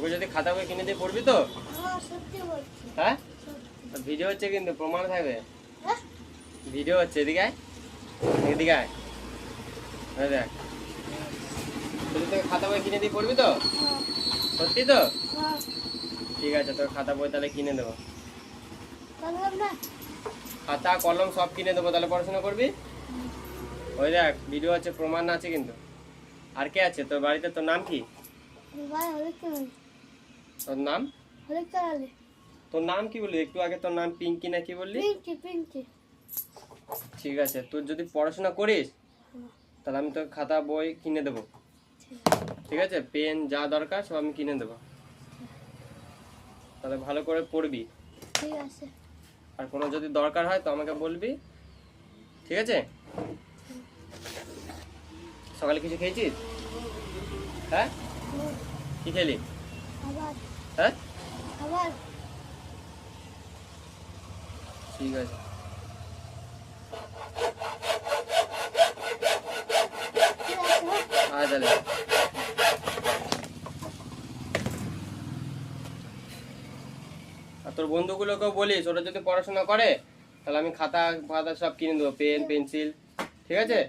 তোকে যদি খাতা বই কিনে দিয়ে পড়বি তো? হ্যাঁ, ভিডিও হচ্ছে কিন্তু, প্রমাণ থাকবে। ভিডিও হচ্ছে, এদিকে আয়, এদিকে আয়, দেখ। যদি তোকে খাতা বই কিনে দিয়ে পড়বি তো? সত্যি তো? ঠিক আছে, তোর খাতা বই তাহলে কিনে দেবো। খাতা কলম সব কিনে দেবো, তাহলে পড়াশোনা করবি। ওই দেখ, ভিডিও আছে, প্রমাণ আছে কিন্তু। আর কে আছে তোর বাড়িতে? তোর নাম কি? তোর নাম? তোর নাম কি বললি একটু আগে? তোর নাম পিঙ্কি না কি বললি? ঠিক আছে, তুই যদি পড়াশোনা করিস তাহলে আমি তোর খাতা বই কিনে দেবো। ঠিক আছে, পেন যা দরকার সব আমি কিনে দেবো। তাহলে ভালো করে পড়বি। ঠিক আছে। আর কোনো যদি দরকার হয় তো আমাকে বলবি। ঠিক আছে? সকালে কিছু খেয়েছিস? হ্যাঁ, কি খেলি? হ্যাঁ, ঠিক আছে। তাহলে আর তোর বন্ধুগুলোকেও বলিস, ওরা যদি পড়াশোনা করে তাহলে আমি খাতা ফাতা সব কিনে দেবো, পেন পেন্সিল। ঠিক আছে?